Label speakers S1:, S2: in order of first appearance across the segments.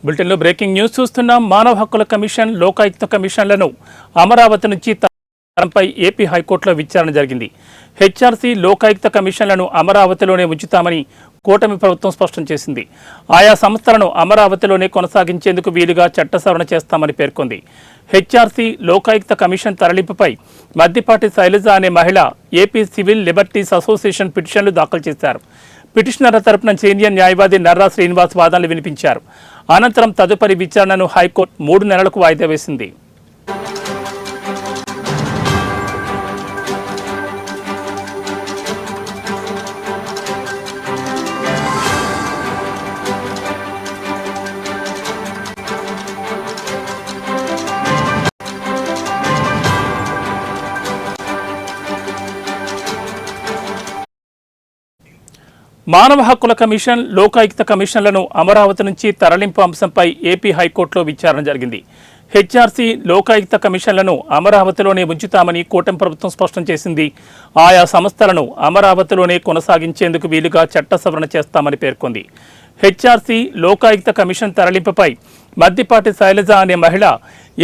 S1: బులెటిన్లో breaking news చూస్తున్నాం. మానవ హక్కుల కమిషన్, లోకాయుక్త కమిషన్లను అమరావతి నుంచి తరలింపై ఏపీ హైకోర్టులో విచారణ జరిగింది. హెచ్ఆర్సీ, లోకాయుక్త కమిషన్లను అమరావతిలోనే ఉంచుతామని కూటమి ప్రభుత్వం స్పష్టం చేసింది. ఆయా సంస్థలను అమరావతిలోనే కొనసాగించేందుకు వీలుగా చట్ట సవరణ చేస్తామని పేర్కొంది. హెచ్ఆర్సీ, లోకాయుక్త కమిషన్ తరలింపుపై మద్దిపాటి శైలజ అనే మహిళ ఏపీ సివిల్ లిబర్టీస్ అసోసియేషన్ పిటిషన్లు దాఖలు చేశారు. పిటిషనర్ల తరపున సీనియర్ న్యాయవాది నర్రా శ్రీనివాస్ వాదనలు వినిపించారు. అనంతరం తదుపరి విచారణను హైకోర్టు 3 నెలలకు వాయిదా వేసింది. మానవ హక్కుల కమిషన్, లోకాయుక్త కమిషన్లను అమరావతి నుంచి తరలింపు అంశంపై ఏపీ హైకోర్టులో విచారణ జరిగింది. హెచ్ఆర్సీ, లోకాయుక్త కమిషన్లను అమరావతిలోనే ఉంచుతామని కూటమి ప్రభుత్వం స్పష్టం చేసింది. ఆయా సంస్థలను అమరావతిలోనే కొనసాగించేందుకు వీలుగా చట్ట సవరణ చేస్తామని పేర్కొంది. హెచ్ఆర్సీ, లోకాయుక్త కమిషన్ తరలింపుపై మద్దిపాటి శైలజ అనే మహిళ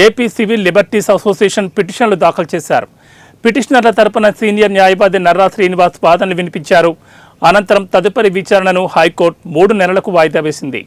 S1: ఏపీ సివిల్ లిబర్టీస్ అసోసియేషన్ పిటిషన్లు దాఖలు చేశారు. పిటిషనర్ల తరపున సీనియర్ న్యాయవాది నర్రా శ్రీనివాస్ వాదనలు వినిపించారు. అనంతరం తదుపరి విచారణను హైకోర్టు 3 నెలలకు వాయిదా వేసింది.